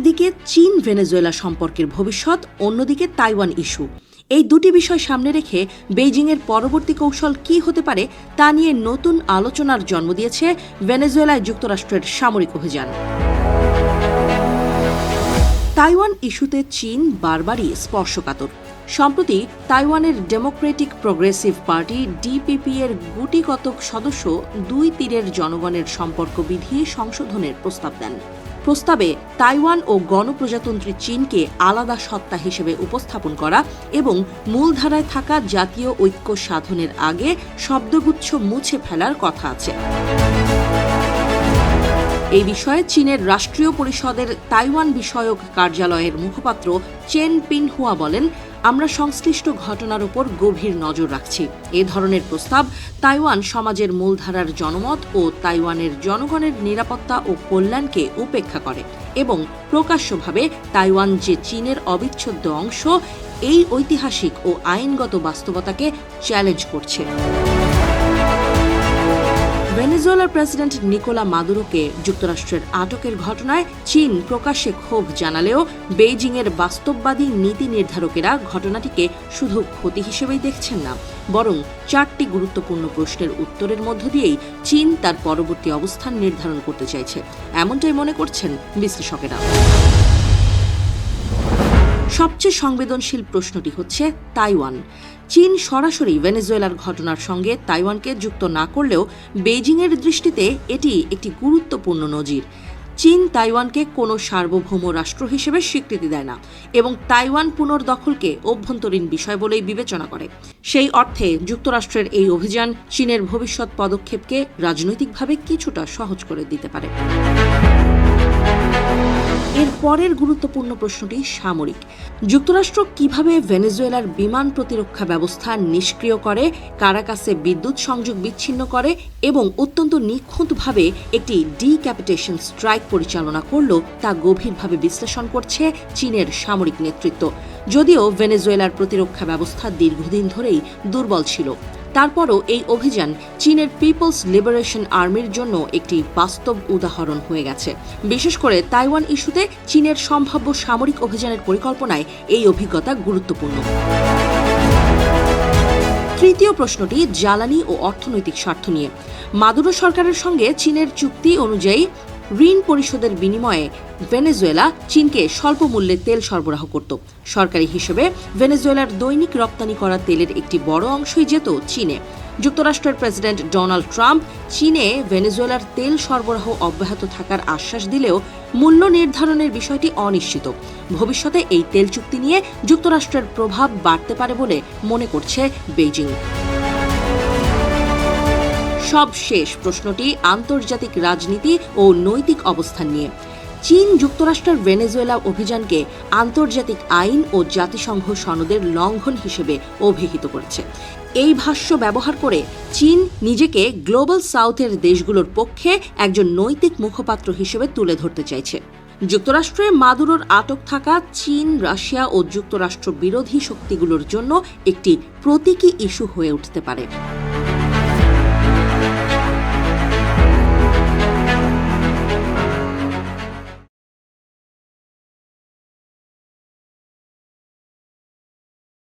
একদিকে চীন ভেনেজুয়েলা সম্পর্কের ভবিষ্যৎ, অন্যদিকে তাইওয়ান ইস্যু। এই দুটি বিষয় সামনে রেখে বেইজিংয়ের পরবর্তী কৌশল কী হতে পারে তা নিয়ে নতুন আলোচনার জন্ম দিয়েছে ভেনেজুয়েলায় যুক্তরাষ্ট্রের সামরিক অভিযান। তাইওয়ান ইস্যুতে চীন বারবারই স্পর্শকাতর। সম্প্রতি তাইওয়ানের ডেমোক্রেটিক প্রগ্রেসিভ পার্টি ডিপিপি এর গুটিকতক সদস্য দুই তীরের জনগণের সম্পর্ক বিধি সংশোধনের প্রস্তাব দেন। প্রস্তাবে তাইওয়ান ও গণপ্রজাতন্ত্রী চীনকে আলাদা সত্তা হিসেবে উপস্থাপন করা এবং মূলধারায় থাকা জাতীয় ঐক্য সাধনের আগে শব্দগুচ্ছ মুছে ফেলার কথা আছে। এই বিষয়ে চীনের রাষ্ট্রীয় পরিষদের তাইওয়ান বিষয়ক কার্যালয়ের মুখপাত্র চেন পিনহুয়া বলেন, আমরা সংশ্লিষ্ট ঘটনার উপর গভীর নজর রাখছি। এ ধরনের প্রস্তাব তাইওয়ান সমাজের মূলধারার জনমত ও তাইওয়ানের জনগণের নিরাপত্তা ও কল্যাণকে উপেক্ষা করে এবং প্রকাশ্যভাবে তাইওয়ান যে চীনের অবিচ্ছেদ্য অংশ, এই ঐতিহাসিক ও আইনগত বাস্তবতাকে চ্যালেঞ্জ করছে। ভেনেজুয়েলার প্রেসিডেন্ট নিকোলা মাদুরোকে যুক্তরাষ্ট্রের আটকের ঘটনায় চীন প্রকাশ্যে ক্ষোভ জানালেও বেইজিংয়ের বাস্তববাদী নীতি নির্ধারকেরা ঘটনাটিকে শুধু ক্ষতি হিসেবেই দেখছেন না, বরং 4টি গুরুত্বপূর্ণ প্রশ্নের উত্তরের মধ্য দিয়েই চীন তার পরবর্তী অবস্থান নির্ধারণ করতে চাইছে, এমনটাই মনে করছেন বিশ্লেষকেরা। সবচেয়ে সংবেদনশীল প্রশ্নটি হচ্ছে তাইওয়ান। চীন সরাসরি ভেনেজুয়েলার ঘটনার সঙ্গে তাইওয়ানকে যুক্ত না করলেও বেইজিংয়ের দৃষ্টিতে এটি একটি গুরুত্বপূর্ণ নজির। চীন তাইওয়ানকে কোনো সার্বভৌম রাষ্ট্র হিসেবে স্বীকৃতি দেয় না এবং তাইওয়ান পুনর্দখলকে অভ্যন্তরীণ বিষয় বলেই বিবেচনা করে। সেই অর্থে যুক্তরাষ্ট্রের এই অভিযান চীনের ভবিষ্যৎ পদক্ষেপকে রাজনৈতিকভাবে কিছুটা সহজ করে দিতে পারে। এর পরের গুরুত্বপূর্ণ প্রশ্নটি সামরিক। যুক্তরাষ্ট্র কিভাবে ভেনেজুয়েলার বিমান প্রতিরক্ষা ব্যবস্থা নিষ্ক্রিয় করে, কারাকাসে বিদ্যুৎ সংযোগ বিচ্ছিন্ন করে এবং অত্যন্ত নিখুঁতভাবে একটি ডিক্যাপিটেশন স্ট্রাইক পরিচালনা করল তা গভীরভাবে বিশ্লেষণ করছে চীনের সামরিক নেতৃত্ব। যদিও ভেনেজুয়েলার প্রতিরক্ষা ব্যবস্থা দীর্ঘদিন ধরেই দুর্বল ছিল, তারপরও এই অভিযান চীনের পিপলস লিবারেশন আর্মির জন্য একটি বাস্তব উদাহরণ হয়ে গেছে। বিশেষ করে তাইওয়ান ইস্যুতে চীনের সম্ভাব্য সামরিক অভিযানের পরিকল্পনায় এই অভিজ্ঞতা গুরুত্বপূর্ণ। তৃতীয় প্রশ্নটি জ্বালানি ও অর্থনৈতিক স্বার্থ নিয়ে। মাদুরো সরকারের সঙ্গে চীনের চুক্তি অনুযায়ী ঋণ পরিশোধের বিনিময়ে ভেনেজুয়েলা চীনকে স্বল্প মূল্যে তেল সরবরাহ করত। সরকারি হিসেবে ভেনেজুয়েলার দৈনিক রপ্তানি করা তেলের একটি বড় অংশই যেত চীনে। যুক্তরাষ্ট্রের প্রেসিডেন্ট ডোনাল্ড ট্রাম্প চীনে ভেনেজুয়েলার তেল সরবরাহ অব্যাহত থাকার আশ্বাস দিলেও মূল্য নির্ধারণের বিষয়টি অনিশ্চিত। ভবিষ্যতে এই তেল চুক্তি নিয়ে যুক্তরাষ্ট্রের প্রভাব বাড়তে পারে বলে মনে করছে বেইজিং। সবশেষ প্রশ্নটি আন্তর্জাতিক রাজনীতি ও নৈতিক অবস্থান নিয়ে। চীন যুক্তরাষ্ট্রের ভেনেজুয়েলা অভিযানকে আন্তর্জাতিক আইন ও জাতিসংঘ সনদের লঙ্ঘন হিসেবে অভিহিত করেছে। এই ভাষ্য ব্যবহার করে চীন নিজেকে গ্লোবাল সাউথের দেশগুলোর পক্ষে একজন নৈতিক মুখপাত্র হিসেবে তুলে ধরতে চাইছে। যুক্তরাষ্ট্রে মাদুরোর আটক থাকা চীন, রাশিয়া ও যুক্তরাষ্ট্র বিরোধী শক্তিগুলোর জন্য একটি প্রতীকী ইস্যু হয়ে উঠতে পারে।